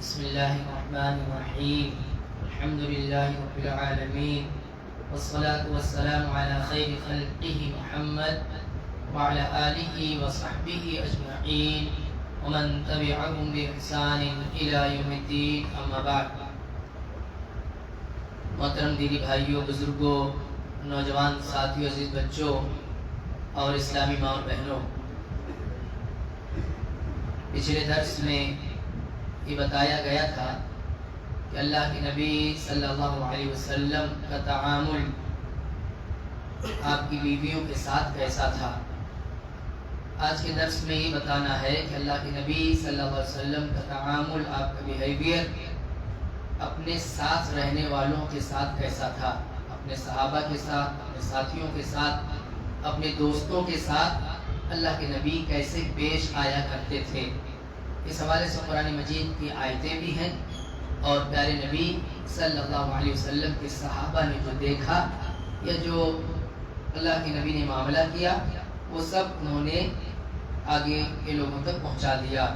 بسم الله الرحمن الرحيم. الحمد لله رب العالمين، والصلاة والسلام على خير خلقه محمد وعلى آله وصحبه أجمعين ومن تبعهم بإحسان إلى يوم الدين. أما بعد. محترم دینی بھائیوں، بزرگوں، نوجوان ساتھیوں، عزیز بچوں اور اسلامی ماں اور بہنوں، پچھلے درس میں یہ بتایا گیا تھا کہ اللہ کے نبی صلی اللہ علیہ وسلم کا تعامل آپ کی بیویوں کے ساتھ کیسا تھا۔ آج کے درس میں یہ بتانا ہے کہ اللہ کے نبی صلی اللہ علیہ وسلم کا تعامل، آپ کا بیہیویئر اپنے ساتھ رہنے والوں کے ساتھ کیسا تھا، اپنے صحابہ کے ساتھ، اپنے ساتھیوں کے ساتھ، اپنے دوستوں کے ساتھ اللہ کے نبی کیسے پیش آیا کرتے تھے۔ اس حوالے سے قرآن مجید کی آیتیں بھی ہیں، اور پیارے نبی صلی اللہ علیہ وسلم کے صحابہ نے جو دیکھا یا جو اللہ کے نبی نے معاملہ کیا، وہ سب انہوں نے آگے کے لوگوں تک پہنچا دیا۔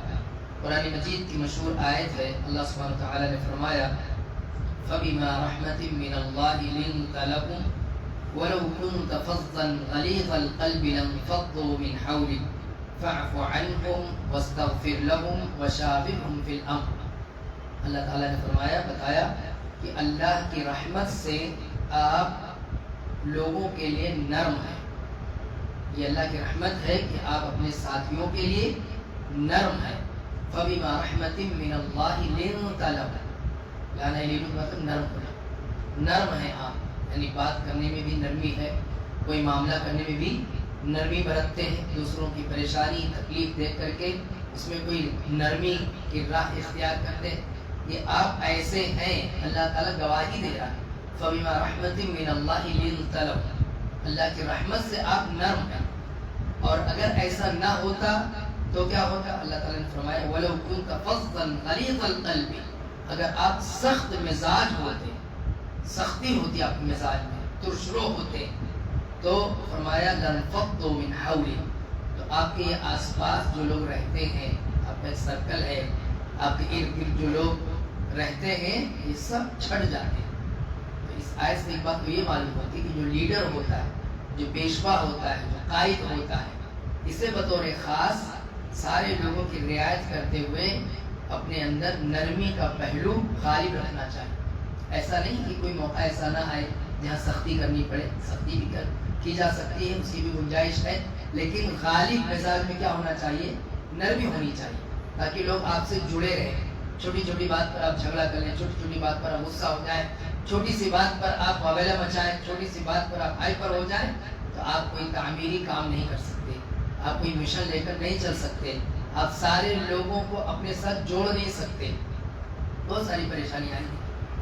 قرآن مجید کی مشہور آیت ہے، اللہ سبحانہ وتعالی نے فرمایا فَبِمَا رَحْمَةٍ مِّنَ اللَّهِ لِنتَ لَهُمْ وَلَوْ كُنتَ فَظًّا غَلِيظَ الْقَلْبِ لَانفَضُّوا مِنْ حَوْلِكَ فَاعْفُ عَنْهُمْ وَاسْتَغْفِرْ لَهُمْ وَشَاوِرْهُمْ فِي الْأَمْرِ۔ اللہ تعالیٰ نے بتایا کہ اللہ کی رحمت سے آپ لوگوں کے لیے نرم ہیں۔ یہ اللہ کی رحمت ہے کہ آپ اپنے ساتھیوں کے لیے نرم ہیں۔ فَبِمَا رَحْمَةٍ مِّنَ اللَّهِ لِنتَ لَهُمْ، لانا لیلو مطلب نرم ہونا، نرم ہیں آپ، یعنی بات کرنے میں بھی نرمی ہے، کوئی معاملہ کرنے میں بھی نرمی برتتے ہیں، دوسروں کی پریشانی تکلیف دیکھ کر کے اس میں کوئی نرمی کی راہ اختیار کرتے ہیں۔ یہ آپ ایسے ہیں، اللہ تعالیٰ گواہی دے رہا ہے فَبِمَا رَحْمَةٍ مِّنَ اللَّهِ لِنتَ لَهُمْ، اللہ کی رحمت سے آپ نرم ہیں۔ اور اگر ایسا نہ ہوتا تو کیا ہوتا؟ اللہ تعالیٰ نے فرمایا وَلَوْ كُنْتَ فَظًّا غَلِيظَ الْقَلْبِ، اگر آپ سخت مزاج ہوتے، سختی ہوتی آپ کے مزاج میں، ترشرو ہوتے، تو فرمایا لَانفَضُّوا مِنْ حَوْلِكَ، تو آپ کے یہ آس پاس جو لوگ رہتے ہیں، آپ کا ایک سرکل ہے، آپ کے ارد گرد جو لوگ رہتے ہیں، یہ سب چھٹ جاتے ہیں۔ تو اس آیت سے ایک بات تو یہ معلوم ہوتی ہے کہ جو لیڈر ہوتا ہے، جو پیشوا ہوتا ہے، جو قائد ہوتا ہے، اسے بطور خاص سارے لوگوں کی رعایت کرتے ہوئے اپنے اندر نرمی کا پہلو غالب رکھنا چاہیے۔ ایسا نہیں کہ کوئی موقع ایسا نہ آئے جہاں سختی کرنی پڑے، سختی بھی کی جا سکتی ہے، اس کی بھی گنجائش ہے، لیکن غالب مزاج میں کیا ہونا چاہیے؟ نرمی ہونی چاہیے، تاکہ لوگ آپ سے جڑے رہیں۔ چھوٹی چھوٹی بات پر آپ جھگڑا کر لیں، چھوٹی چھوٹی بات پر آپ غصہ ہو جائیں، چھوٹی سی بات پر آپ واویلا مچائیں، چھوٹی سی بات پر آپ ہائپر ہو جائیں، تو آپ کوئی تعمیری کام نہیں کر سکتے، آپ کوئی مشن لے کر نہیں چل سکتے، آپ سارے لوگوں کو اپنے ساتھ جوڑ نہیں سکتے۔ بہت ساری پریشانیاں آئی۔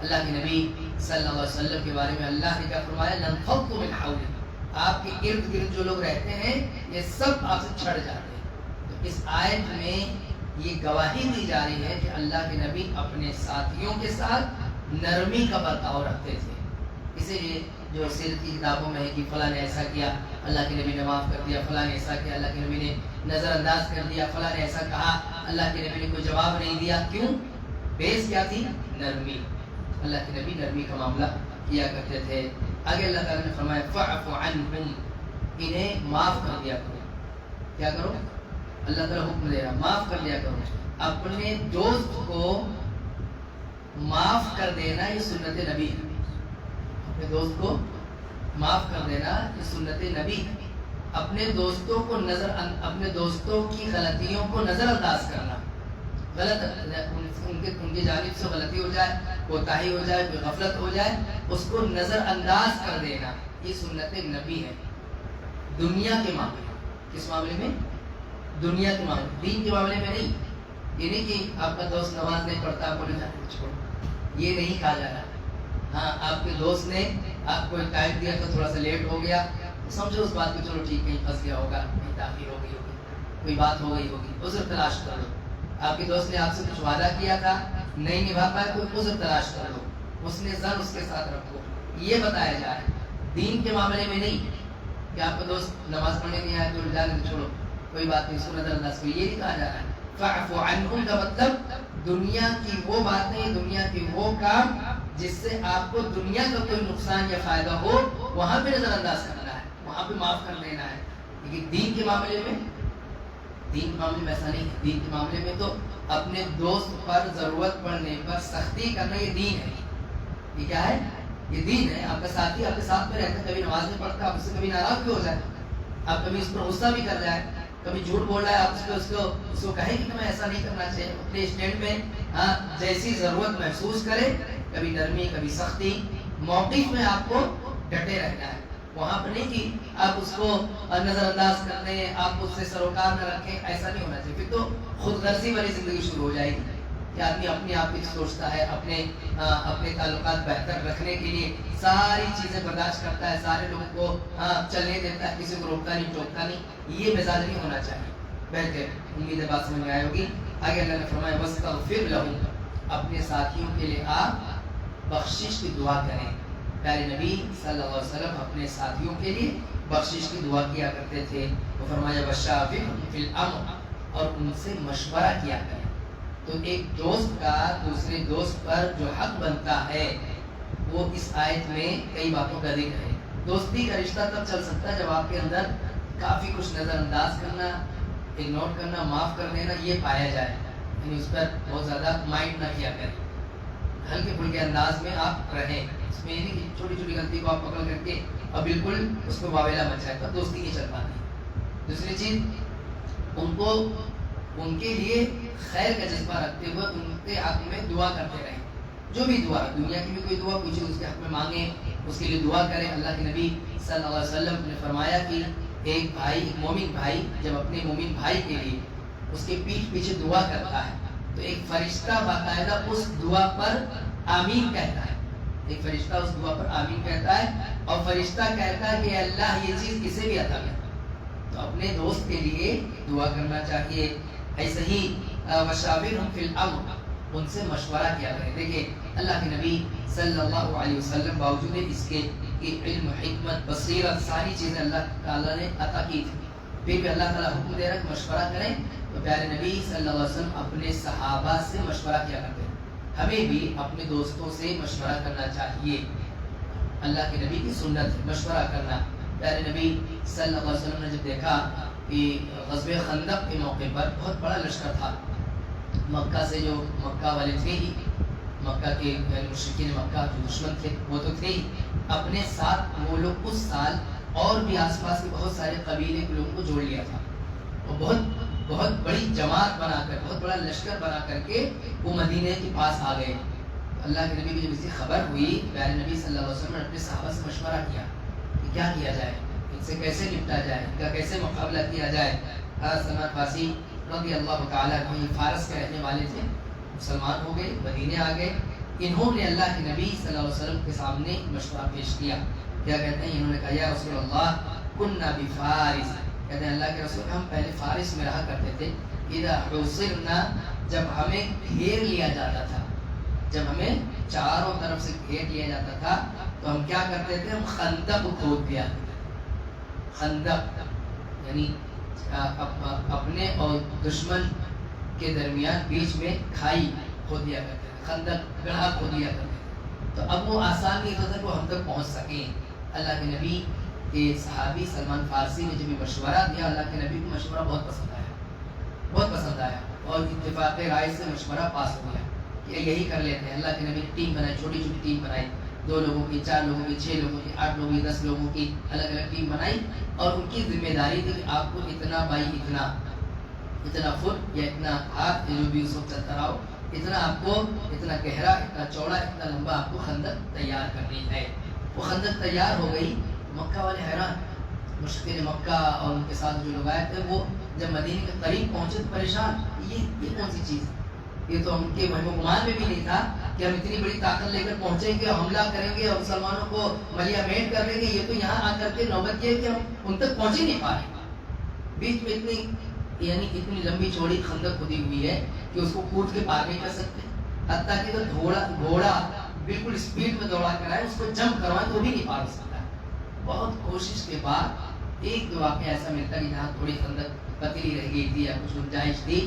اللہ کے نبی صلی اللہ علیہ وسلم کے بارے میں اللہ نے کیا فرمایا؟ لَانفَضُّوا مِنْ حَوْلِكَ، آپ کے ارد گرد جو لوگ رہتے ہیں یہ سب آپ سے چھڑ جاتے ہیں۔ تو اس آیت میں یہ گواہی دی جا رہی ہے کہ اللہ کے نبی اپنے ساتھیوں کے ساتھ نرمی کا برتاؤ رکھتے تھے۔ اسی لیے جو سیرت کی کتابوں میں ہے کہ فلاں نے ایسا کیا، اللہ کے نبی نے معاف کر دیا، فلاں نے ایسا کیا، اللہ کے نبی نے نظر انداز کر دیا، فلاں نے ایسا کہا، اللہ کے نبی نے کوئی جواب نہیں دیا۔ کیوں؟ بیس کیا تھی؟ نرمی۔ اللہ کے نبی نرمی کا معاملہ کیا کرتے تھے۔ آگے اللہ تعالیٰ نے فرمایا فَاعْفُ عَنْهُمْ، انہیں معاف کر دیا کرو۔ کیا کرو؟ اللہ تعالیٰ حکم دے رہا، معاف کر دیا کرو۔ اپنے دوست کو معاف کر دینا یہ سنت نبی ہے، اپنے دوست کو معاف کر دینا یہ سنت نبی ہے۔ اپنے دوستوں کو اپنے دوستوں کی غلطیوں کو نظر انداز کرنا، غلط ان کی جانب سے غلطی ہو جائے، کوتاہی ہو جائے، کوئی غفلت ہو جائے، اس کو نظر انداز کر دینا یہ سنت نبی ہے۔ دنیا کے معاملے میں، کس معاملے میں؟ دنیا کے معاملے میں، دین کے معاملے میں نہیں۔ یہ نہیں کہ آپ کا دوست نماز نہیں پڑھتا، آپ بولے جانے چھوڑو، یہ نہیں کہا جا رہا۔ ہاں، آپ کے دوست نے آپ کو ٹائم دیا تو تھوڑا سا لیٹ ہو گیا، سمجھو اس بات کو، چلو ٹھیک، کہیں پھنس گیا ہوگا، کہیں تاخیر ہو گئی ہوگی، کوئی بات ہو گئی ہوگی، عذر تلاش کر لو۔ آپ کے دوست نے آپ سے کچھ وعدہ کیا تھا، نہیں نبھا پایا، کوئی عذر تلاش کر لو، اس نے ظن اس کے ساتھ رکھو، یہ بتایا جا رہا ہے۔ دین کے معاملے میں نہیں کہ آپ کا دوست نماز پڑھنے نہیں آیا تو جانے چھوڑو، کوئی بات نہیں، اس کو نظر انداز کرو، یہ نہیں کہا جا رہا ہے۔ فَاعْفُ عَنْهُمْ کا مطلب دنیا کی وہ باتیں، دنیا کی وہ کام جس سے آپ کو دنیا کا کوئی نقصان یا فائدہ ہو، وہاں پہ نظر انداز کرنا ہے، وہاں پہ معاف کر دینا ہے. لیکن دین کے معاملے میں ایسا نہیں ہے. دین کے معاملے میں تو اپنے دوست پر ضرورت پڑنے پر سختی کرنا یہ دین ہے. یہ کیا ہے؟ یہ دین ہے. آپ کا ساتھی آپ کے ساتھ میں رہتا ہے، کبھی نماز نہیں پڑھتا، آپ اس سے کبھی ناراض بھی ہو جائے، آپ کبھی اس پر غصہ بھی کر جائے، کبھی جھوٹ بول رہا ہے، آپ اس کو کہیں کہ تمہیں ایسا نہیں کرنا چاہیے. اپنے اسٹینڈ میں جیسی ضرورت محسوس کرے، کبھی نرمی کبھی سختی، موقف میں آپ کو ڈٹے رہنا ہے. وہاں پر نہیں کہ آپ اس کو نظر انداز کر دیں، آپ اس سے سروکار نہ رکھیں. ایسا نہیں ہونا چاہیے. پھر تو خود غرضی والی زندگی شروع ہو جائے گی کہ آدمی اپنے آپ کی سوچتا ہے، اپنے تعلقات بہتر رکھنے کے لیے ساری چیزیں برداشت کرتا ہے، سارے لوگوں کو چلنے دیتا ہے، کسی کو روکتا نہیں ٹوکتا نہیں. یہ مزاج نہیں ہونا چاہیے. بہتر امید ہے بات سمجھ میں آئے ہوگی. آگے اللہ نے فرمایا وَاسْتَغْفِرْ لَهُمْ، اپنے ساتھیوں کے لیے آپ بخشش کی دعا کریں. پیارے نبی صلی اللہ علیہ وسلم اپنے ساتھیوں کے لیے بخشش کی دعا کیا کرتے تھے. وہ فرمایا وَشَاوِرْهُمْ فِي الْأَمْرِ، اور ان سے مشورہ کیا کریں. تو ایک دوست کا دوسرے دوست پر جو حق بنتا ہے وہ اس آیت میں کئی باتوں کا ذکر ہے. دوستی کا رشتہ تب چل سکتا ہے جب آپ کے اندر کافی کچھ نظر انداز کرنا، اگنور کرنا، معاف کر دینا یہ پایا جائے. یعنی اس پر بہت زیادہ مائنڈ نہ کیا کریں، ہلکے پھلکے انداز میں آپ رہیں. اس میں نہیں کہ چھوٹی چھوٹی غلطی کو آپ پکڑ کر کے اور بالکل اس کو واویلا مچ جائے، تب دوستی نہیں چل پاتی. دوسری چیز، ان کے لیے خیر کا جذبہ رکھتے ہوئے ان کے حق میں دعا کرتے رہیں. جو بھی دعا، دنیا کی بھی کوئی دعا پوچھے اس کے حق میں مانگیں، اس کے لیے دعا کریں. اللہ کے نبی صلی اللہ علیہ وسلم نے فرمایا کہ ایک مومن بھائی جب اپنے مومن بھائی کے لیے اس کے پیٹھ پیچھے دعا کرتا ہے تو ایک فرشتہ باقاعدہ اس دعا پر آمین کہتا ہے. ایک فرشتہ اس دعا پر آمین کہتا ہے اور فرشتہ کہتا ہے کہ اللہ یہ چیز کسے بھی عطا کر. تو اپنے دوست کے لیے دعا کرنا چاہیے. ایسے ہی وَشَاوِرْهُمْ فِي الْأَمْرِ، ان سے مشورہ کیا کریں. دیکھیں اللہ کے نبی صلی اللہ علیہ وسلم باوجود اس کے کہ علم، حکمت، بصیرت، ساری چیزیں اللہ تعالیٰ نے عطا کی تھی، پھر بھی اللہ تعالیٰ حکم دے رہا کہ مشورہ کریں. تو پیارے نبی صلی اللہ علیہ وسلم اپنے صحابہ سے مشورہ کیا کرتے ہیں. ہمیں بھی اپنے دوستوں سے مشورہ کرنا چاہیے. اللہ کے نبی کی سنت ہے مشورہ کرنا. پیارے نبی صلی اللہ علیہ وسلم نے جب دیکھا کہ غزوہ خندق کے موقع پر بہت بڑا لشکر تھا، مکہ سے جو مکہ والے تھے ہی، مکہ کے مشرکین مکہ جو دشمن تھے وہ تو تھے ہی، اپنے ساتھ وہ لوگ اس سال اور بھی آس پاس کے بہت سارے قبیلے کے لوگوں کو جوڑ لیا تھا. اور بہت بڑی جماعت بنا کر، بہت بڑا لشکر بنا کر کے وہ مدینے کے پاس آ گئے. اللہ کے نبی کی جب اس کی خبر ہوئی، پیارے نبی صلی اللہ علیہ وسلم نے اپنے صحابہ سے مشورہ کیا کہ کیا کیا جائے، ان سے کیسے نپٹا جائے، ان کا کیسے مقابلہ کیا جائے. سلمان فارسی رضی اللہ تعالیٰ عنہ فارس کے رہنے والے تھے، مسلمان ہو گئے، مدینے آ گئے. انہوں نے اللہ کے نبی صلی اللہ علیہ وسلم کے سامنے مشورہ پیش کیا. کیا کہتے ہیں؟ انہوں نے کہا یا رسول اللہ کننا بفارس، کہتے ہیں اللہ کے رسول ہم پہلے فارس میں رہا کرتے تھے. اذا حصرنا، جب ہمیں گھیر لیا جاتا تھا، جب ہمیں چاروں طرف سے گھیر لیا جاتا تھا تو ہم کیا کرتے تھے؟ ہم خندق کھود دیا. خندق یعنی اپنے اور دشمن کے درمیان بیچ میں کھائی کھود دیا کرتے تھے، خندق گڑھا کھود دیا کرتے تھے. تو اب وہ آسان نہیں ہوتا کہ وہ ہم تک پہنچ سکیں. اللہ کے نبی کے صحابی سلمان فارسی نے جب مشورہ دیا، اللہ کے نبی کو مشورہ بہت پسند آیا اور اتفاق رائے سے مشورہ پاس ہو گیا کہ یہی کر لیتے ہیں. اللہ کے نبی نے ٹیم بنائی، چھوٹی چھوٹی ٹیم بنائی، 2 لوگوں کی، 4 لوگوں کی، 6 لوگوں کی، 8 لوگوں کی، 10 لوگوں کی، الگ الگ ٹیم بنائی. اور ان کی ذمہ داری تھی کہ آپ کو اتنا بائی اتنا فٹ یا اتنا ہاتھ جو بھی اس وقت چلتا رہا ہو، اتنا آپ کو، اتنا گہرا، اتنا چوڑا، اتنا لمبا آپ کو خندق تیار کرنی ہے. وہ خندق تیار ہو گئی. مکہ والے حیران، مشرکین مکہ اور ان کے ساتھ جو لوگ آئے تھے وہ جب مدینے کے قریب پہنچے تو پریشان، یہ کون سی چیز، یہ تو ان کے وہم و گمان میں بھی نہیں تھا کہ ہم اتنی بڑی طاقت لے کر پہنچیں گے اور حملہ کریں گے اور مسلمانوں کو ملیا میٹ کر لیں گے. یہ تو یہاں آ کر کے نوبت یہ کہ ہم ان تک پہنچ ہی نہیں پا رہے. بیچ میں اتنی لمبی چوڑی خندق کھدی ہوئی ہے کہ اس کو کود کے پار نہیں کر سکتے. حتیٰ کہ گھوڑا بالکل اسپیڈ میں دوڑا کر آئے، اس کو جمپ کروائے تو بھی نہیں پار سکتا. بہت کوشش کے بعد ایک دو واقعہ ایسا ملتا کہ جہاں تھوڑی خندق پتلی رہ گئی تھی یا کچھ گنجائش تھی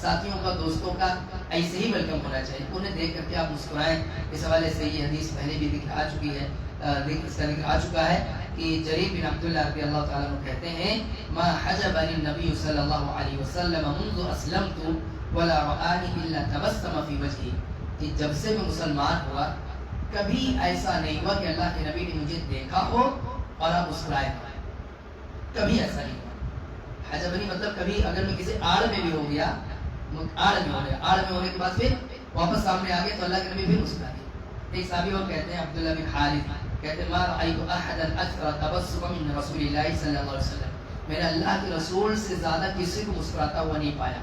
ساتھیوں کا دوستوں کا ایسے ہی ویلکم ہونا چاہیے, انہیں دیکھ کر کے آپ مسکرائیں. اس حوالے سے یہ حدیث پہلے بھی ذکر آ چکی ہے, اس کا ذکر آ چکا ہے کہ جریر بن عبداللہ رضی اللہ تعالیٰ عنہ کہتے ہیں ما حجبنی النبی صلی اللہ علیہ وسلم منذ اسلمت ولا رآنی الا تبسم فی وجہی, کہ جب سے میں مسلمان ہوا کبھی ایسا نہیں ہوا کہ اللہ کے نبی نے مجھے دیکھا ہو اور آپ مسکرائے, کبھی ایسا نہیں ہوا. حجبنی مطلب کبھی اگر میں کسی آڑ میں بھی ہو گیا, آڑ میں ہونے کے بعد پھر واپس سامنے آ گیا تو اللہ کے نبی پھر مسکرائے. ایک صحابی اور کہتے ہیں عبداللہ بن حارث, کہتے ہیں ما رأیت احدا اکثر تبسما من رسول اللہ صلی اللہ علیہ وسلم, میں نے اللہ کے رسول سے زیادہ کسی کو مسکراتا ہوا نہیں پایا.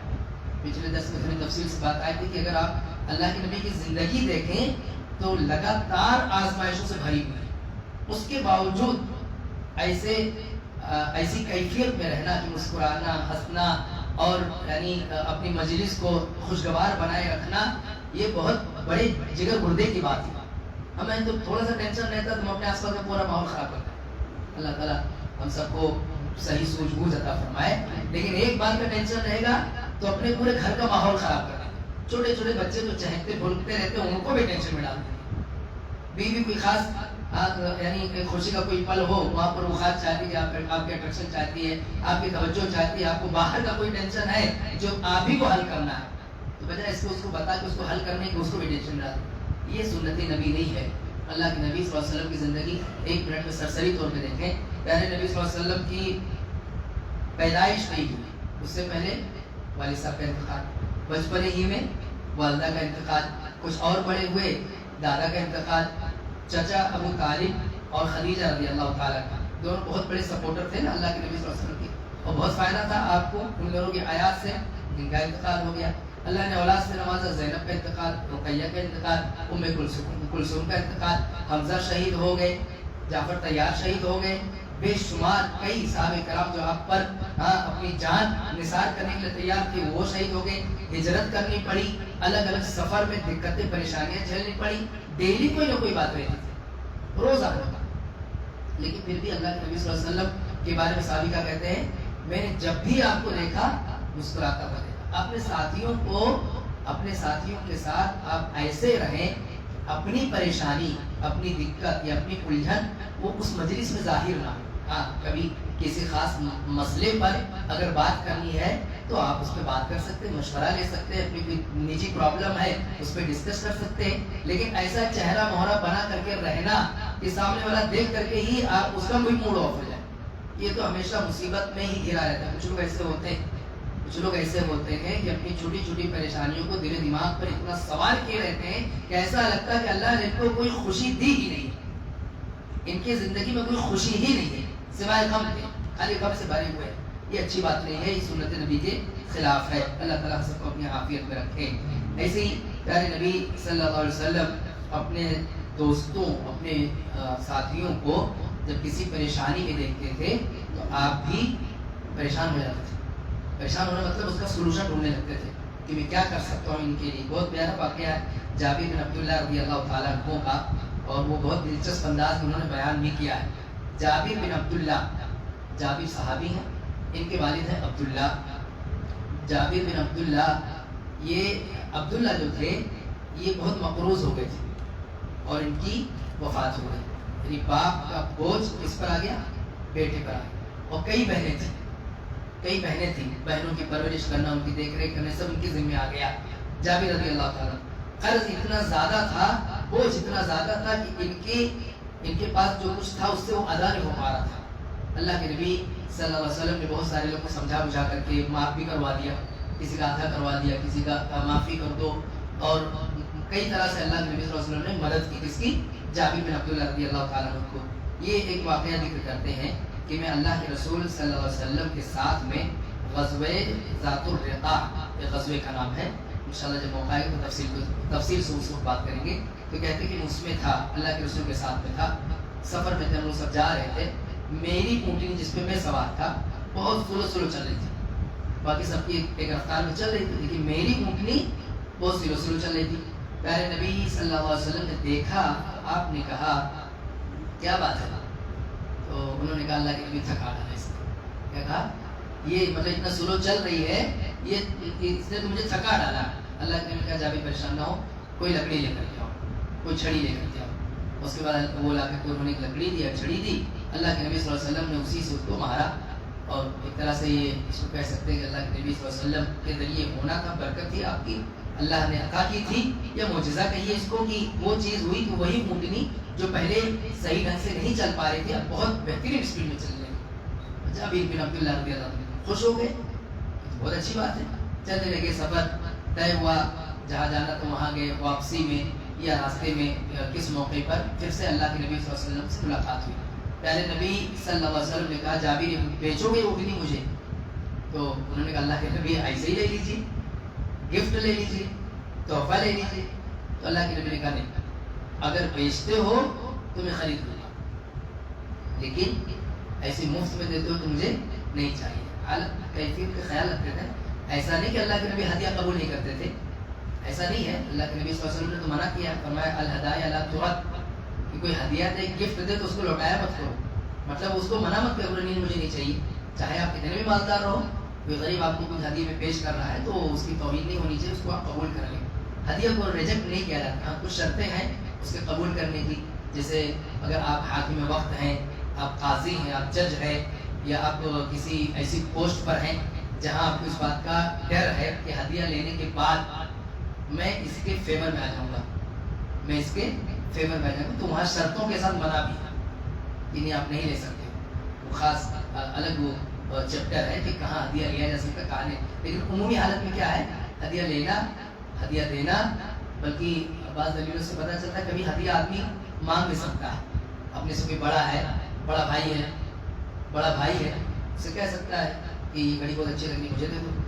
پچھلے 10 میں تفصیل سے بات آئی تھی کہ اگر آپ اللہ کے نبی کی زندگی دیکھیں تو لگاتار آزمائشوں سے بھری ہوئی ہے, اس کے باوجود ایسی کیفیت میں رہنا کہ مسکرانا, ہنسنا اور یعنی اپنی مجلس کو خوشگوار بنائے رکھنا, یہ بہت بڑے جگر گردے کی بات ہے. ہمیں تو تھوڑا سا ٹینشن رہتا ہے تو ہم اپنے آس پاس کا پورا ماحول خراب کرتے ہیں. اللہ تعالیٰ ہم سب کو صحیح سوجھ بوجھ عطا فرمائے. لیکن ایک بات کا ٹینشن رہے گا تو اپنے پورے گھر کا ماحول خراب کر دیں. چھوٹے چھوٹے بچے تو چہکتے پھولتے رہتے ہیں, ان کو بھی ٹینشن میں ڈالتے ہیں. بیوی کوئی خاص یعنی خوشی کا کوئی پل ہو, وہاں پر وہ خاص چاہتی ہے, آپ کے اٹریکشن چاہتی ہے, آپ کی توجہ چاہتی ہے, آپ کو باہر کا کوئی ٹینشن ہے جو آپ ہی کو حل کرنا ہے, تو بجائے اس کو بتا کے اس کو حل کرنے کی اس کو بھی ٹینشن ڈالتے ہیں. یہ سنت نبی نہیں ہے. اللہ کے نبی صلی اللہ علیہ وسلم کی زندگی ایک منٹ میں سرسری طور پہ دیکھیں. پیارے نبی صلی اللہ علیہ وسلم کی پیدائش نہیں ہوئی, اس سے پہلے والد صاحب کا انتقال, بچپن ہی میں والدہ کا انتقال, کچھ اور بڑے ہوئے دادا کا انتقال, چچا ابو طالب اور خدیجہ رضی اللہ تعالیٰ کا, دونوں بہت بڑے سپورٹر تھے نا اللہ کے نبی صلی اللہ علیہ وسلم کی, اور بہت فائدہ تھا آپ کو ان دونوں کی حیات سے. جن کا انتقال ہو گیا, اللہ نے اولاد سے نوازا, زینب کا انتقال, رقیہ کا انتقال, ام کلثوم کا انتقال, حمزہ شہید ہو گئے, جعفر طیار شہید ہو گئے, بے شمار کئی صحابہ کرام جو آپ پر اپنی جان نثار کرنے کے لیے تیار تھے وہ شہید ہو گئے. ہجرت کرنی پڑی, الگ الگ سفر میں دقتیں پریشانیاں جھیلنی پڑی, ڈیلی کوئی نہ کوئی بات رہتی تھی, روزانہ. لیکن پھر بھی اللہ کے نبی صلی اللہ علیہ وسلم کے بارے میں صحابی کا کہتے ہیں میں نے جب بھی آپ کو دیکھا مسکراتا ہوا دیکھا. اپنے ساتھیوں کے ساتھ آپ ایسے رہیں, اپنی پریشانی, اپنی دقت یا اپنی الجھن وہ اس مجلس میں ظاہر نہ ہو. ہاں کبھی کسی خاص مسئلے پر اگر بات کرنی ہے تو آپ اس پہ بات کر سکتے ہیں, مشورہ لے سکتے ہیں, اپنی کوئی نجی پرابلم ہے اس پہ ڈسکس کر سکتے ہیں. لیکن ایسا چہرہ مہرہ بنا کر کے رہنا کہ سامنے والا دیکھ کر کے ہی آپ اس کا کوئی موڈ آف ہو جائے, یہ تو ہمیشہ مصیبت میں ہی گھرا رہتا ہے. کچھ لوگ ایسے ہوتے ہیں کہ اپنی چھوٹی چھوٹی پریشانیوں کو دل دماغ پر اتنا سوار کیے رہتے ہیں کہ ایسا لگتا ہے کہ اللہ نے ان کو کوئی خوشی دی ہی نہیں, ان کی زندگی میں کوئی خوشی ہی نہیں ہے سوائے غم کے, خالی غم سے بھرے ہوئے. یہ اچھی بات نہیں ہے, یہ سنت نبی کے خلاف ہے. اللہ تعالیٰ سب کو اپنی عافیت میں رکھے. ایسے ہی پیارے نبی صلی اللہ علیہ وسلم اپنے دوستوں, اپنے ساتھیوں کو جب کسی پریشانی میں دیکھتے تھے تو آپ بھی پریشان ہو جاتے تھے. پریشان ہونا مطلب اس کا سولوشن ڈھونڈنے لگتے تھے کہ میں کیا کر سکتا ہوں ان کے لیے. بہت پیارا واقعہ ہے جابر بن عبداللہ رضی اللہ تعالیٰ عنہ کا, اور وہ بہت دلچسپ انداز میں انہوں نے بیان بھی کیا ہے. جابر بن عبداللہ, جابر صحابی ہیں, ان کے والد ہیں عبداللہ. جابر بن عبداللہ, یہ عبداللہ جو تھے یہ بہت مقروض ہو گئے تھے اور ان کی وفات ہو گئی. یعنی باپ کا بوجھ کس پر آ گیا, بیٹے پر آ گیا. اور کئی بہنیں تھیں, بہنوں کی پرورش کرنا, ان کی دیکھ ریکھ کرنا سب ان کے ذمہ آ گیا. جابر رضی اللہ تعالیٰ, قرض اتنا زیادہ تھا, بوجھ اتنا زیادہ تھا کہ ان کے پاس جو کچھ تھا اس سے وہ ادا نہیں ہو پا رہا تھا. اللہ کے نبی صلی اللہ علیہ وسلم نے بہت سارے لوگوں کو سمجھا بجھا کر کے معاف بھی کروا دیا, کسی کا آدھا کروا دیا, کسی کا معافی کر دو, اور کئی طرح سے اللہ کے نبی صلی اللہ علیہ وسلم نے مدد کی. کس کی؟ جابر بن عبداللہ رضی اللہ تعالیٰ عنہ کو. یہ ایک واقعہ ذکر کرتے ہیں کہ میں اللہ کے رسول صلی اللہ علیہ وسلم کے ساتھ میں غزوہ ذات الرقاع, یہ غزوے کا نام ہے, انشاءاللہ جب موقع آئے تو تفصیل سے اس وقت بات کریں گے. تو کہتے کہ اس میں تھا, اللہ کے رسول کے ساتھ میں تھا, سفر میں تھے, ہم لوگ سب جا رہے تھے. میری اونٹنی جس پہ میں سوار تھا بہت سلو چل رہی تھی, باقی سب کی ایک رفتار میں چل رہی تھی, لیکن میری اونٹنی بہت سلو چل رہی تھی. پیارے نبی صلی اللہ علیہ وسلم نے دیکھا, آپ نے کہا کیا بات ہے, تو انہوں نے کہا اللہ کے نبی تھکا ڈالا اس نے. کیا کہا, یہ مطلب اتنا سلو چل رہی ہے اس نے تو مجھے تھکا ڈالا. اللہ کے نبی نے کہا جابر پریشان نہ ہو, کوئی لکڑی لے کر جاؤ, کوئی چھڑی لے کر جاؤ. اس کے بعد وہ لا کر انہوں نے ایک لکڑی دی, ایک چھڑی دی. اللہ کے نبی صلی اللہ علیہ وسلم نے اسی سے اس کو مارا. اور ایک طرح سے یہ اس کو کہہ سکتے ہیں کہ اللہ کے نبی صلی اللہ علیہ وسلم کے ذریعے ہونا تھا, برکت تھی آپ کی, اللہ نے عطا کی تھی, یا معجزہ کہیے اس کو, کہ وہ چیز ہوئی کہ وہی اونٹنی جو پہلے صحیح ڈھنگ سے نہیں چل پا رہی تھی اب بہت بہترین اسپیڈ میں چل رہی ہے. جابر بن عبداللہ رضی اللہ عنہ خوش ہو گئے, بہت اچھی بات ہے. چلنے لگے, سفر طے ہوا, جہاں جانا تو وہاں گئے. واپسی میں یا راستے میں کس موقع پر پھر سے اللہ کے نبی صلی اللہ علیہ وسلم سے ملاقات ہوئی. پیارے نبی صلی اللہ علیہ وسلم نے کہا جابر بیچو گے اونٹنی مجھے؟ تو انہوں نے کہا اللہ کے نبی ایسے ہی لے لیجیے, گفٹ لے لیجیے, تحفہ لے لیجیے. تو اللہ کے نبی نے کہا نہیں, اگر بیچتے ہو تو میں خرید لوں گا, لیکن ایسی مفت میں دیتے ہو تو مجھے نہیں چاہیے. کیفیت کا خیال رکھتے تھے. ایسا نہیں کہ اللہ کے نبی ہدیہ قبول نہیں کرتے تھے, ایسا نہیں ہے. اللہ کے نبی صلی اللہ علیہ وسلم نے تو منع کیا, فرمایا الہدایہ لا ترد, کہ کوئی ہدیہ دے, گفٹ دے تو اس کو لوٹایا مت کرو, مطلب اس کو منع مت کرو, نہیں مجھے نہیں چاہیے. چاہے آپ کتنے بھی مالدار رہو, کوئی غریب آپ کو کچھ ہدیے میں پیش کر رہا ہے تو اس کی توہین نہیں ہونی چاہیے, اس کو آپ قبول کر لیں. ہدیہ کو ریجیکٹ نہیں کیا جاتا. ہاں کچھ شرطیں ہیں اس کے قبول کرنے کی, جیسے اگر آپ حاکم وقت ہیں, آپ قاضی ہیں, آپ جج ہیں, یا آپ کسی ایسی پوسٹ پر ہیں جہاں آپ کو اس بات کا ڈر ہے کہ ہدیہ لینے کے بعد میں اس کے فیور میں آ جاؤں گا, میں اس کے فیور میں آ جاؤں گا, تو وہاں شرطوں کے ساتھ منع بھی ہے کہ نہیں آپ نہیں لے سکتے. وہ خاص الگ وہ چیپٹر ہے کہ کہاں ہدیہ لیا جا سکتا, کہاں نہیں. لیکن عمومی حالت میں کیا ہے, ہدیہ لینا, ہدیہ دینا. بلکہ بعض دلیلوں سے پتہ چلتا ہے کبھی ہدیہ آدمی مانگ بھی سکتا ہے. اپنے سے کوئی بڑا ہے, بڑا بھائی ہے, بڑا بھائی ہے, اسے کہہ سکتا ہے کہ یہ گھڑی بہت اچھی لگنی, مجھے دے دو.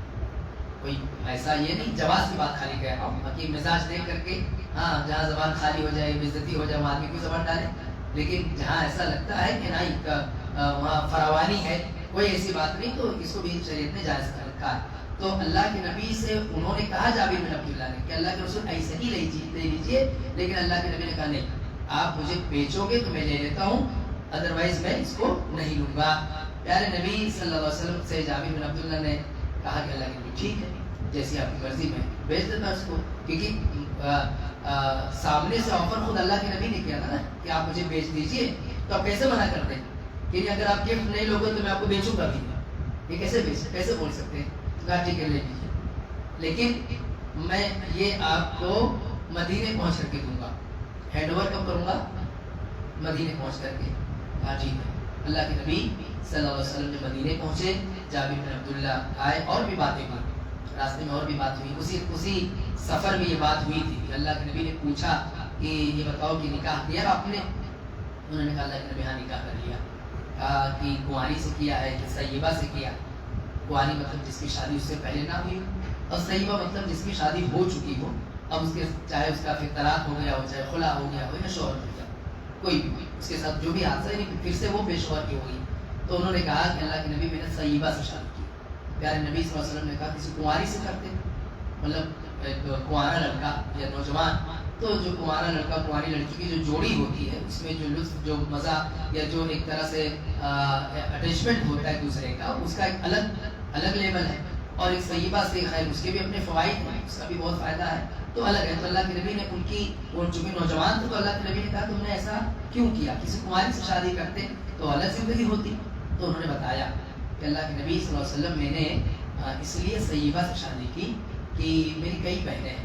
کوئی ایسا یہ نہیں جواز کی بات خالی کہہ رہا ہوں, باقی مزاج دیکھ کر کے ہاں جہاں زبان خالی ہو جائے, بے عزتی ہو جائے, وہاں آدمی کو زبان ڈالے. لیکن جہاں ایسا لگتا ہے کہ نہیں وہاں فراوانی ہے, کوئی ایسی بات نہیں, تو اس کو بھی شریعت نے جائز کر رکھا ہے. تو اللہ کے نبی سے انہوں نے کہا جابر بن عبداللہ نے کہ اللہ کے رسول ایسے ہی لے لیجیے, لیکن اللہ کے نبی نے کہا نہیں, آپ مجھے بیچو گے تو میں لے لیتا ہوں, ادروائز میں اس کو نہیں لوں گا. پیارے نبی صلی اللہ علیہ وسلم سے جابر بن عبداللہ نے کہا کہ اللہ کے نبی ٹھیک ہے, جیسی آپ کی مرضی, میں بیچ دیتا اس کو. کیونکہ سامنے سے آفر خود اللہ کے نبی نے کیا تھا نا کہ آپ مجھے بیچ دیجیے, تو آپ کیسے منع کر دیں کہ اگر آپ گفٹ نہیں لوگے تو میں آپ کو بیچوں گا بھی, یہ کیسے بول سکتے ہیں. کہا ٹھیک ہے لے لیجیے, لیکن میں یہ آپ کو مدینے پہنچ کر کے دوں گا. ہینڈ اوور کب کروں گا؟ مدینے پہنچ کر کے. کہا ٹھیک ہے. اللہ کے نبی صلی اللہ علیہ وسلم نے مدینے پہنچے, جابر بن عبداللہ آئے, اور بھی باتیں ہوئی راستے میں, اور بھی بات ہوئی. اسی سفر میں یہ بات ہوئی تھی. اللہ کے نبی نے پوچھا کہ یہ بتاؤ کہ نکاح کیا آپ نے؟ انہوں نے کہا اللہ کے نبی ہاں نکاح کر لیا. کہا کہ کنواری سے کیا ہے کہ سیبہ سے کیا؟ کنواری مطلب جس کی شادی اس سے پہلے نہ ہوئی, اور سیبہ مطلب جس کی شادی ہو چکی ہو, اب اس کے چاہے اس کا پھر طلاق ہو گیا ہو, چاہے خلا ہو گیا ہو, یا شوہر ہو گیا, کوئی بھی اس کے ساتھ جو بھی حادثہ ہے پھر سے وہ بے شوہر کی ہو گئی. تو انہوں نے کہا کہ اللہ کے نبی میں نے سیبہ سے شادی کی. پیارے نبی صلی اللہ علیہ وسلم نے کہا کسی کنواری سے کرتے, مطلب ایک کنوارا لڑکا یا نوجوان, تو جو کنوارا لڑکا کنواری لڑکی کی جو جوڑی ہوتی ہے اس میں جو لطف, جو مزہ, یا جو ایک طرح سے اٹیچمنٹ ہوتا ہے دوسرے کا, اس کا ایک الگ لیول ہے. اور ایک سیبہ سے خیر اس کے بھی اپنے فوائد ہیں, اس کا بھی بہت فائدہ ہے, تو الگ ہے. تو اللہ کے نبی نے ان کی, وہ چونکہ نوجوان تھے تو اللہ کے نبی نے کہا تم نے ایسا کیوں کیا, کسی کنواری سے شادی کرتے تو الگ زندگی ہوتی. تو انہوں نے بتایا کہ اللہ کے نبی صلی اللہ علیہ وسلم میں نے اس لیے سیبہ سے شادی کی کہ میری کئی بہنیں ہیں.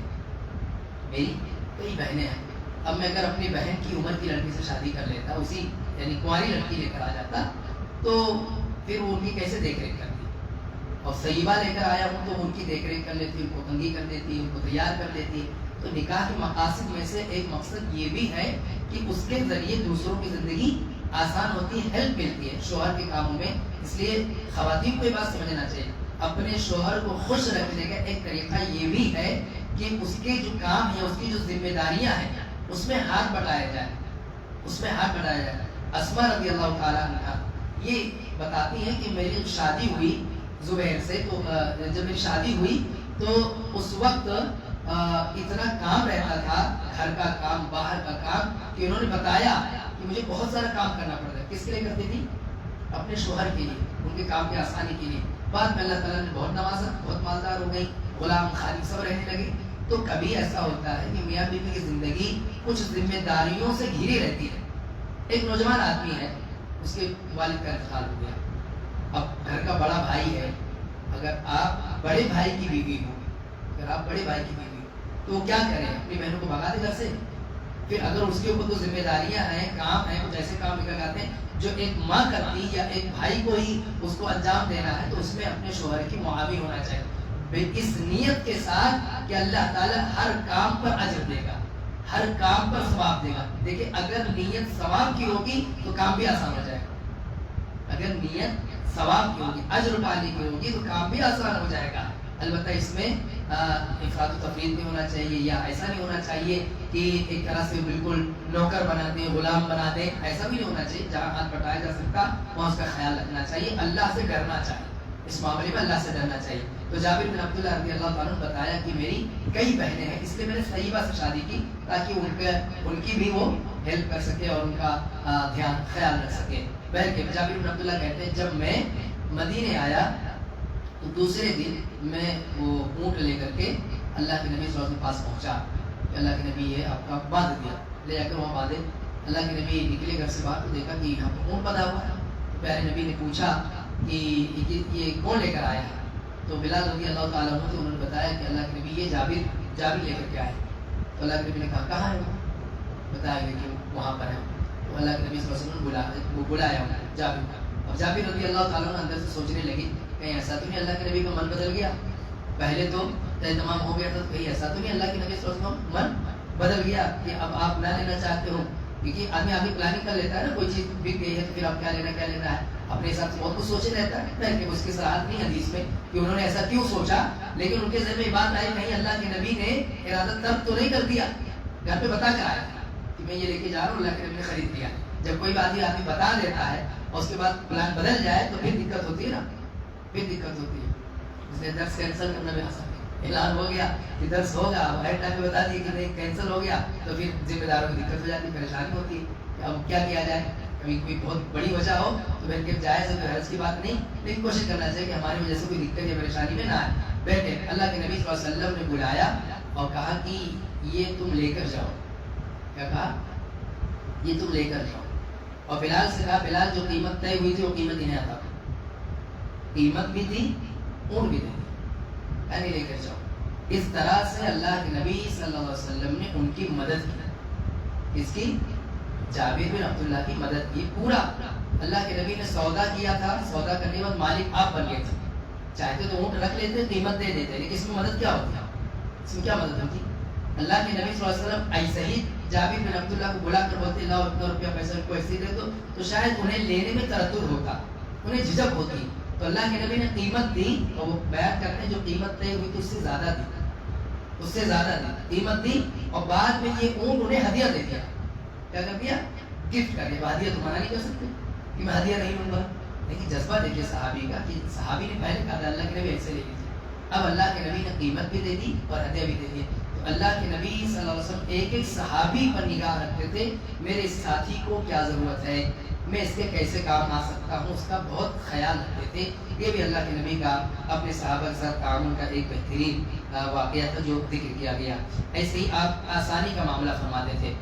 اب میں اگر اپنی بہن کی عمر کی لڑکی سے شادی کر لیتا, اسی یعنی کنواری لڑکی لے کر آ جاتا, تو پھر وہ ان کی کیسے دیکھ ریکھ کرتی, اور سیبہ لے کر آیا ہوں تو ان کی دیکھ ریکھ کر لیتی, ان کو کنگھی کر دیتی, ان کو تیار کر دیتی. تو نکاح کے مقاصد میں سے ایک مقصد یہ بھی ہے کہ اس کے ذریعے دوسروں کی زندگی آسان ہوتی ہے, ہیلپ ملتی ہے شوہر کے کاموں میں. اس لیے خواتین کو یہ بات سمجھنا چاہیے, اپنے شوہر کو خوش رکھنے کا ایک طریقہ یہ بھی ہے کہ اس کے جو کام ہے, اس کی جو ذمہ داریاں ہیں, اس میں ہاتھ بٹایا جائے. اسماء رضی اللہ تعالیٰ عنہا یہ بتاتی ہیں کہ میری شادی ہوئی زبیر سے, تو جب میری شادی ہوئی تو اس وقت اتنا کام رہتا تھا, گھر کا کام, باہر کا کام, کہ انہوں نے بتایا کہ مجھے بہت سارا کام کرنا پڑتا ہے. کس کے لیے کرتی تھی؟ اپنے شوہر کے لیے, ان کے کام کی آسانی کے لیے. بعد میں اللہ تعالیٰ نے بہت نوازا، بہت مالدار ہو گئی، غلام خالی سب رہنے لگے. تو کبھی ایسا ہوتا ہے کہ میاں بیوی کی زندگی کچھ ذمہ داریوں سے گھری رہتی ہے. ایک نوجوان آدمی ہے، اس کے والد کا انتقال ہو گیا. اب گھر کا بڑا بھائی ہے، اگر آپ بڑے بھائی کی بیوی ہو، اگر آپ بڑے بھائی کی بیوی ہو تو وہ کیا کریں؟ اپنی بہنوں کو بھگا دے گھر سے. پھر اگر اس کے اوپر تو ذمہ داریاں ہیں، کام ہیں، کچھ ایسے کام نکل آتے ہیں جو ایک ماں کرتی یا ایک بھائی کو ہی اس کو انجام دینا ہے، تو اس میں اپنے شوہر کی معاون ہونا چاہیے، اس نیت کے ساتھ کہ اللہ تعالیٰ ہر کام پر اجر دے گا، ہر کام پر ثواب دے گا. دیکھیں اگر نیت ثواب کی ہوگی تو کام بھی آسان ہو جائے گا. اگر نیت ثواب کی ہوگی، اجر پانے کی ہوگی تو کام بھی آسان ہو جائے گا. البتہ اس میں افراط و تفریط نہیں ہونا چاہیے، یا ایسا نہیں ہونا چاہیے کہ ایک طرح سے بالکل نوکر بنا دیں، غلام بنا دیں، ایسا بھی نہیں ہونا چاہیے. جہاں ہاتھ بٹایا جا سکتا وہاں اس کا خیال رکھنا چاہیے، اللہ سے ڈرنا چاہیے، اس معاملے میں اللہ سے ڈرنا چاہیے. تو جابر بن عبداللہ رضی اللہ عنہ نے بتایا کہ میری کئی بہنیں ہیں، اس لیے میں نے طیبہ سے شادی کی تاکہ ان کی بھی وہ ہیلپ کر سکے اور ان کا دھیان خیال رکھ سکے. بہرکیف جابر بن عبداللہ کہتے ہیں جب میں مدینے آیا تو دوسرے دن میں وہ اونٹ لے کر کے اللہ کے نبی صلی اللہ علیہ وسلم کے پاس پہنچا کہ اللہ کے نبی یہ آپ کا باندھ دیا، لے جا کر وہاں باندھے. اللہ کے نبی نکلے گھر سے باہر تو دیکھا کہ یہاں پہ اونٹ بندھا ہوا ہے. تو پیارے نبی نے پوچھا کہ یہ کون لے کر آیا ہے؟ تو بلال رضی اللہ تعالیٰ عنہ انہوں نے بتایا کہ اللہ کے نبی یہ جابر لے کر کے آئے. تو اللہ کے نبی نے کہا کہاں ہے وہ؟ بتایا گیا کہ وہاں پر ہے. تو اللہ کے نبی صلی اللہ علیہ وسلم نے بلایا جابر کو. اب جابر رضی اللہ تعالیٰ عنہ اندر سے سوچنے لگی کہیں ایسا تو نہیں اللہ کے نبی کا من بدل گیا؟ پہلے تو طے تمام ہو گیا تھا، کہیں ایسا تو نہیں اللہ کے نبی صلی اللہ علیہ وسلم من بدل گیا کہ اب آپ نہ لینا چاہتے ہو؟ کیونکہ آدمی آگے پلاننگ کر لیتا ہے نا، کوئی چیز بک گئی ہے تو پھر آپ کیا لینا ہے، اپنے حساب سے بہت کچھ سوچے رہتا ہے. کہ اس کی صلاحیت نہیں حدیث میں کہ انہوں نے ایسا کیوں سوچا، لیکن ان کے ذہن میں بات آئی کہیں اللہ کے نبی نے ارادہ ترک تو نہیں کر دیا. گھر پہ بتا کر آیا تھا کہ میں یہ لے کے جا رہا ہوں، اللہ کے نبی نے خرید دیا. جب کوئی بات آدمی بتا دیتا ہے اور اس کے بعد پلان بدل جائے تو پھر دقت ہوتی ہے نا، پھر دقت ہوتی ہے. اس نے درس کینسل کرنا بھی آسان اعلان ہو گیا کہ درس ہوگا، اب ہر ٹائم پہ بتا دیا کہ نہیں کینسل ہو گیا تو پھر ذمہ داروں کی دقت ہو جاتی ہے، پریشانی ہوتی ہے کہ اب کیا کیا جائے. کبھی کوئی بہت بڑی وجہ ہو تو بہن جائز ہے، کوئی حرج کی بات نہیں، لیکن کوشش کرنا چاہیے کہ ہماری وجہ سے کوئی دقت یا پریشانی میں نہ آئے. بیٹھے اللہ کے نبی صلی اللہ علیہ وسلم نے بلایا اور کہا کہ یہ تم لے کر جاؤ. کیا کہا؟ یہ تم لے کر جاؤ. اور بلال سے کہا بلال جو قیمت طے ہوئی تھی وہ قیمت انہیں عطا کرو، قیمت بھی تھی اونٹ بھی تھی، یعنی لے کر جاؤ. اس طرح سے اللہ کے نبی صلی اللہ علیہ وسلم نے ان کی مدد کی. اس کی جابر بن عبداللہ کی مدد کی. پورا اللہ کے نبی نے سودا کیا تھا، سودا کرنے کے بعد مالک آپ بن گئے تھے. چاہتے تو اونٹ رکھ لیتے، قیمت دے دیتے، لیکن اس میں مدد کیا ہوتی؟ اس میں کیا مدد ہوتی؟ اللہ کے نبی صلی اللہ علیہ وسلم ایسے ہی جابر بن عبداللہ کو بلا کر بولتے لاؤ اتنا روپیہ پیسہ کو ایسے دے دو، تو شاید انہیں لینے میں تردد ہوتا، انہیں جھجک ہوتی. تو اللہ کے نبی نے قیمت دی اور وہ بیان کرتے ہیں جو قیمت طے ہوئی تھی اس سے زیادہ دی، اس سے زیادہ دی قیمت دی. اور بعد میں یہ اونٹ انہیں ہدیہ دے دیا. کیا کر دیا؟ گفٹ کر دیا. ہدیہ تو منع نہیں کر سکتے کہ میں ہدیہ نہیں لوں گا، لیکن جذبہ دیکھیے صحابی کا کہ صحابی نے پہلے کہا تھا اللہ کے نبی ایسے لے لیجیے، اب اللہ کے نبی نے قیمت بھی دے دی اور ہدیہ بھی دے دی. تو اللہ کے نبی صلی اللہ علیہ وسلم ایک ایک صحابی پر نگاہ رکھتے تھے، میرے اس ساتھی کو کیا ضرورت ہے، میں اس کے کیسے کام آ سکتا ہوں، اس کا بہت خیال رکھتے تھے. یہ بھی اللہ کے نبی کا اپنے صحابہ کے ساتھ تعاون کا ایک بہترین واقعہ تھا جو ذکر کیا گیا. ایسے ہی آپ آسانی کا معاملہ فرماتے تھے.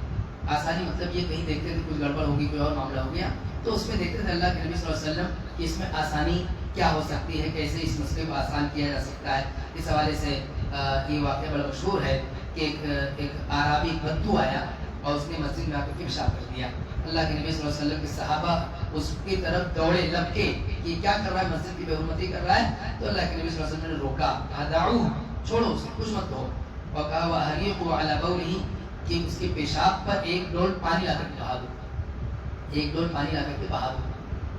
آسانی مطلب یہ کہیں دیکھتے تھے کچھ گڑبڑ ہوگی، کوئی اور معاملہ ہو گیا تو اس میں دیکھتے تھے اللہ کے نبی صلی اللہ علیہ وسلم کہ اس میں آسانی کیا ہو سکتی ہے، کیسے اس مسئلے کو آسان کیا جا سکتا ہے. اس حوالے سے یہ واقعہ بڑا مشہور ہے کہ ایک عربی بدو آیا اور اس نے مسجد میں آ کر کے پیشاب کر دیا. اللہ کے نبی صلی اللہ علیہ وسلم کے صحابہ اس کی طرف دوڑے لب کے کہ کیا کر رہا ہے، مسجد کی بے حرمتی کر رہا ہے. تو اللہ کے نبی صلی اللہ علیہ وسلم نے روکا، کہا دعوہ، چھوڑو اسے، کچھ مت کہو. اور کہا وَأَحْرِقُوا عَلَى بَوْلِهِ کہ اس کے پیشاب پر ایک ڈول پانی لا کر کے بہا دو، ایک ڈول پانی لا کر کے بہا دو.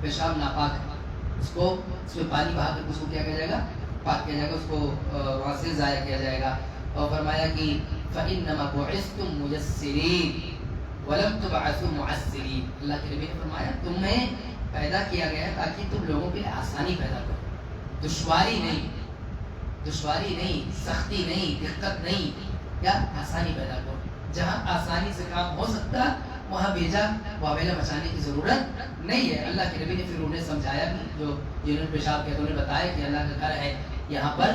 پیشاب ناپاک ہے، اس کو اس میں پانی بہا کر اس کو کیا کیا جائے گا، پاک کیا جائے گا، اس کو وہاں سے ضائع کیا جائے گا. اور فرمایا کہ فَإِنَّمَا بُعِثْتُم مُيَسِّرِينَ وَلَمْ تُبْعَثُوا مُعَسِّرِينَ. اللہ کے نبی نے فرمایا تمہیں پیدا کیا گیا ہے تاکہ تم لوگوں کے لیے آسانی پیدا کرو، دشواری نہیں، دشواری نہیں، سختی نہیں، دقت نہیں، یا آسانی پیدا کرو. جہاں آسانی سے کام ہو سکتا وہاں بھیجا، واویلا مچانے کی ضرورت نہیں ہے۔ اللہ کے نبی نے پھر انہیں سمجھایا، جو جنہوں نے پیشاب کیا تو انہیں بتایا کہ اللہ کا گھر ہے، یہاں پر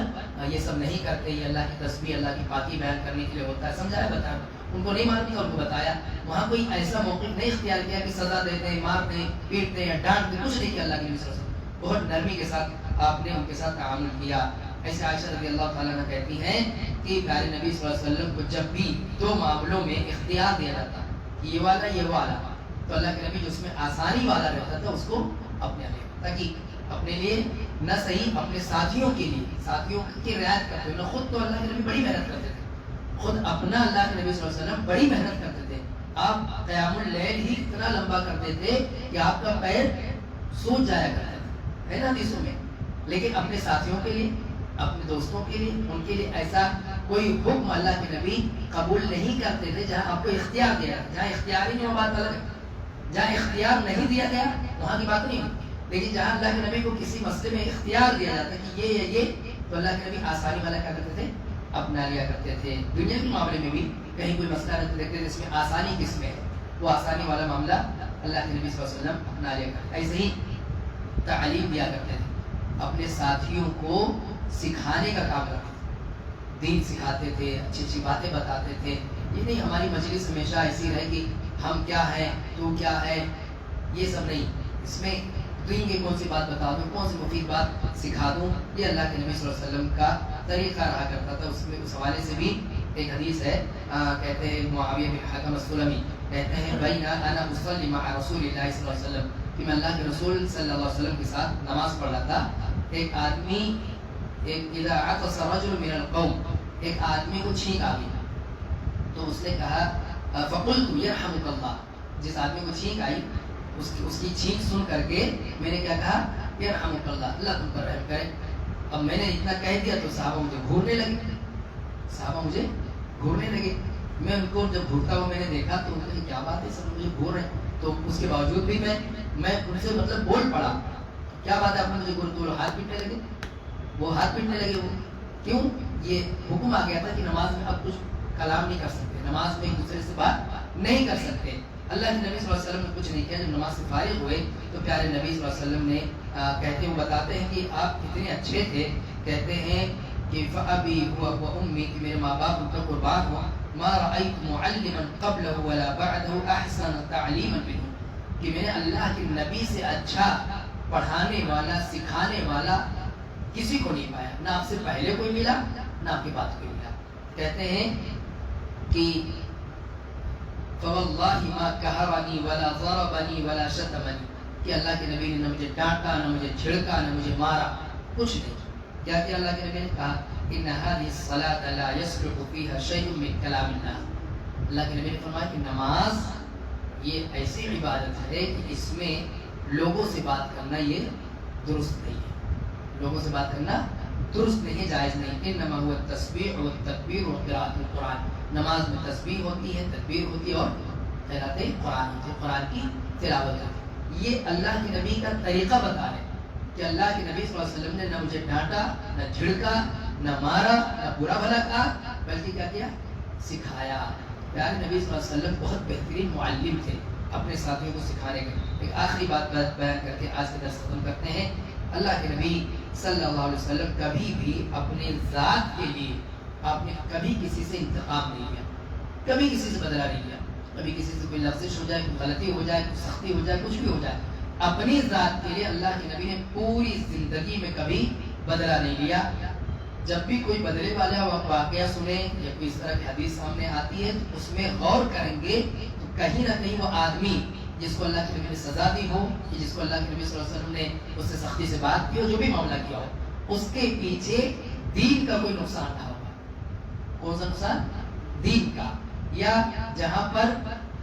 یہ سب نہیں کرتے، یہ اللہ کی تسبیح، اللہ کی پاکی بیان کرنے کے لیے ہوتا ہے، سمجھایا بتایا۔ ان کو نہیں مانتی اور ان کو بتایا، وہاں کوئی ایسا موقف نہیں اختیار کیا کہ سزا دے دیں، مار دیں، پیٹ دیں یا ڈانٹ دیں، کچھ نہیں کیا اللہ کے نبی صلی اللہ علیہ وسلم۔ بہت نرمی کے ساتھ آپ نے ان کے ساتھ تعامل کیا۔ ایسے عائشہ رضی اللہ تعالیٰ عنہ کہتی ہیں کہ پیارے نبی صلی اللہ علیہ وسلم کو جب بھی دو معاملوں میں اختیار دیا جاتا کہ یہ والا یہ والا، تو اللہ کے نبی جو اس میں آسانی والا رہتا تھا اس کو اپنے لیے، تاکہ اپنے لیے نہ صحیح اپنے ساتھیوں کے لیے، ساتھیوں کی رعایت کرتے ہوئے، خود تو اللہ کے نبی بڑی محنت کرتے تھے، خود اپنا اللہ کے نبی صلی اللہ علیہ وسلم بڑی محنت کرتے تھے۔ آپ قیام اللیل ہی اتنا لمبا کرتے تھے کہ آپ کا پیر سوج جایا کرتا تھا، ہے نا حدیثوں میں، لیکن اپنے ساتھیوں کے لیے، اپنے دوستوں کے لیے، ان کے لیے ایسا کوئی حکم اللہ کے نبی قبول نہیں کرتے تھے جہاں آپ کو اختیار دیا جائے۔ جہاں اختیار ہی نہیں وہ بات الگ ہے، جہاں اختیار نہیں دیا گیا وہاں کی بات نہیں ہوتی، لیکن جہاں اللہ کے نبی کو کسی مسئلے میں اختیار دیا جاتا ہے کہ یہ یا یہ، تو اللہ کے نبی آسانی والا کیا کرتے تھے، اپنا لیا کرتے تھے۔ دنیا کے معاملے میں بھی کہیں کوئی مسئلہ دیکھتے تھے جس میں آسانی کس میں ہے، وہ آسانی والا معاملہ اللہ کے نبی صلی اللہ علیہ وسلم اپنا لیا کرتے۔ ایسے ہی تعلیم دیا کرتے تھے، اپنے ساتھیوں کو سکھانے کا کام کرتے تھے، دین سکھاتے تھے، اچھی اچھی باتیں بتاتے تھے۔ یہ نہیں ہماری مجلس ہمیشہ ایسی رہے کہ ہم کیا ہیں، تو کیا ہے، یہ سب نہیں، اس میں دین کی کون سی بات بتا دوں، کون سی مفید بات سکھا دوں، یہ اللہ کے نبی صلی اللہ علیہ وسلم کا طریقہ رہا کرتا تھا۔ اس میں اس حوالے سے بھی ایک حدیث ہے، کہتے ہیں معاویہ بن حکم السلمی کہتے ہیں بین انا اصلی مع رسول اللہ صلی اللہ علیہ وسلم، کہ میں اللہ کے رسول صلی اللہ علیہ وسلم کے ساتھ نماز پڑھ رہا تھا۔ ایک آدمی، اذا عطس رجل من القوم، ایک آدمی کو چھینک آ گئی تو اس نے کہا فقلت یرحمک اللہ، جس آدمی کو چھینک آئی اس کی چھینک سن کر کے میں نے کیا کہا، یرحمک اللہ، اللہ تم پر رحم کرے۔ اب میں نے اتنا کہہ دیا تو صحابہ مجھے گھورنے لگے، میں ان کو جب گھورتا ہوا میں نے دیکھا تو انہوں نے کیا بات ہے، سب مجھے گھور رہے ہیں، تو اس کے باوجود بھی میں ان سے مطلب بول پڑا، کیا بات ہے آپ نے مجھے گھور، تو ہاتھ پیٹنے لگے، وہ ہاتھ پیٹنے لگے، وہ کیوں، یہ حکم آ گیا تھا کہ نماز میں اب کچھ کلام نہیں کر سکتے، نماز میں ایک دوسرے سے بات نہیں کر سکتے۔ اللہ کے نبی صلی اللہ علیہ وسلم نے کچھ نہیں کیا، جب نماز سے فارغ ہوئے تو پیارے نبی صلی اللہ علیہ وسلم نے کہتے ہوئے بتاتے ہیں کہ آپ کتنے اچھے تھے، کہتے ہیں کہ فَأَبِي وَأُمِّي، کہ میرے ماں باپ ان کا قربان ہوا، مَا رَأَيْتُ مُعَلِّمًا قَبْلَهُ وَلَا بَعْدَهُ أَحْسَنَ تَعْلِيمًا مِنْهُ، کہ میں نے اللہ کے نبی سے اچھا پڑھانے والا، سکھانے والا کسی کو نہیں پایا، نہ آپ سے پہلے کوئی ملا نہ آپ کے بعد کوئی ملا۔ کہتے ہیں کہ فواللہ ما کہرنی ولا ضربنی ولا شتمنی، کہ اللہ کے نبی نے نہ مجھے ڈانٹا، نہ مجھے جھڑکا، نہ مجھے مارا، کچھ نہیں کیا کہ اللہ کے نبی نے کہا ان هذه الصلاة لا يصلح فيها شيء من كلام الناس، اللہ کے نبی نے فرمایا کہ نماز یہ ایسی عبادت ہے کہ اس میں لوگوں سے بات کرنا یہ درست نہیں ہے، لوگوں سے بات کرنا درست نہیں ہے، جائز نہیں۔ انما هو التسبیح والتکبیر وقراءۃ القرآن، نماز میں تسبیح ہوتی ہے، تکبیر ہوتی ہے اور قراءت قرآن ہوتی ہے، قرآن کی تلاوت ہوتی ہے۔ یہ اللہ کے نبی کا طریقہ بتا رہے کہ اللہ کے نبی صلی اللہ علیہ وسلم نے نہ مجھے ڈانٹا، نہ جھڑکا، نہ مارا، نہ برا بھلا کہا، بلکہ کیا کیا، سکھایا۔ پیارے نبی صلی اللہ علیہ وسلم بہت بہترین معلم تھے اپنے ساتھیوں کو سکھانے کے۔ ایک آخری بات بیان کر کے آج کا درس ختم کرتے ہیں۔ اللہ کے نبی صلی اللہ علیہ وسلم کبھی بھی اپنے ذات کے لیے آپ نے کبھی کسی سے انتقام نہیں لیا، کبھی کسی سے بدلہ نہیں لیا، کبھی کسی سے کوئی لفظش ہو جائے، کوئی غلطی ہو جائے، کوئی سختی ہو جائے، کچھ بھی ہو جائے، اپنی ذات کے لیے اللہ کے نبی نے پوری زندگی میں کبھی بدلہ نہیں لیا۔ جب بھی کوئی بدلے والا واقعہ سنیں یا کوئی اس طرح کی حدیث سامنے آتی ہے تو اس میں غور کریں گے تو کہیں نہ کہیں وہ آدمی جس کو اللہ کے نبی نے سزا دی ہو، یا جس کو اللہ کے نبی صلی اللہ علیہ وسلم نے اس سے سختی سے بات کی ہو، جو بھی معاملہ کیا ہو، اس کے پیچھے دین کا کوئی نقصان رہا ہوگا۔ کون سا نقصان؟ دین کا، یا جہاں پر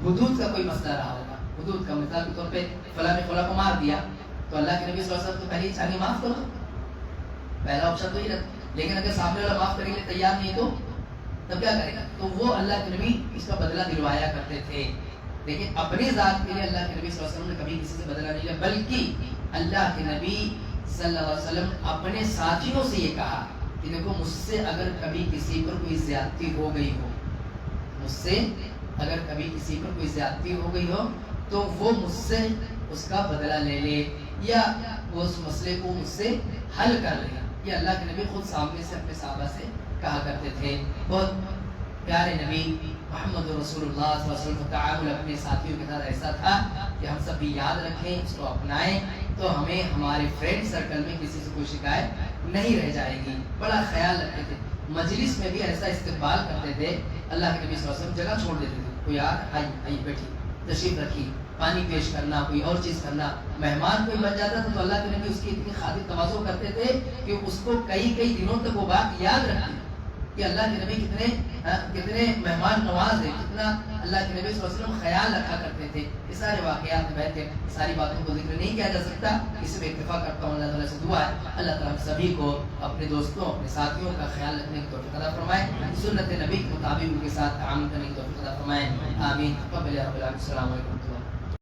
حدود کا کوئی مسئلہ رہا ہوگا۔ حدود کا مثال کے طور پہ فلاں نے فلاں کو مار دیا تو اللہ کے نبی صلی اللہ علیہ وسلم تو پہلے ہی چاہیے معاف کرو، پہلا آپشن تو ہی رکھ، لیکن اگر سامنے والا معاف کرنے کے لیے تیار نہیں تو تب کیا کرے گا؟ تو وہ اللہ کے نبی اس کا بدلہ دلوایا کرتے تھے، لیکن اپنی ذات کے لیے اللہ کے نبی صلی اللہ علیہ وسلم نے کبھی کسی سے بدلہ نہیں لیا، بلکہ اللہ کے نبی صلی اللہ علیہ وسلم اپنے ساتھیوں سے یہ کہا کہ دیکھو مجھ سے اگر کبھی کسی پر کوئی زیادتی ہو گئی ہو، مجھ سے اگر کبھی کسی پر کوئی زیادتی ہو گئی ہو تو وہ مجھ سے اس کا بدلہ لے لے یا وہ اس مسئلے کو مجھ سے حل کر لے. یہ اللہ کے نبی خود سامنے سے اپنے صحابہ سے کہا کرتے تھے. بہت پیارے نبی محمد رسول اللہ صلی اللہ علیہ وسلم کا تعامل اپنے ساتھیوں کے ساتھ ایسا تھا کہ ہم سب بھی یاد رکھیں, اس کو اپنائیں تو ہمیں ہمارے فرینڈ سرکل میں کسی سے کوئی شکایت نہیں رہ جائے گی. بڑا خیال رکھتے تھے, مجلس میں بھی ایسا استقبال کرتے تھے. اللہ کے نبی صلی اللہ علیہ وسلم جگہ چھوڑ دیتے تھے, کوئی آئی بیٹھی, تشریف رکھی, پانی پیش کرنا, کوئی اور چیز کرنا. مہمان کوئی بن جاتا تھا تو اللہ کے نبی اس کی اتنی خاطر تواضع کرتے تھے کہ اس کو کئی دنوں تک وہ بات یاد رکھتی کہ اللہ کے نبی کتنے مہمان نواز ہیں, کتنا اللہ کے نبی صلی اللہ علیہ وسلم خیال رکھا کرتے تھے. یہ سارے واقعات بیٹھ کے ساری باتوں کو ذکر نہیں کیا جا سکتا, اس میں اتفاق کرتا ہوں. اللہ تعالیٰ سے دعا ہے اللہ تعالیٰ سبھی کو اپنے دوستوں اپنے ساتھیوں کا خیال رکھنے کی توفیق عطا فرمائے, سنت نبی کے مطابق ان کے ساتھ تعامل کرنے کی توفیق عطا فرمائے. آمین. السلام علیکم.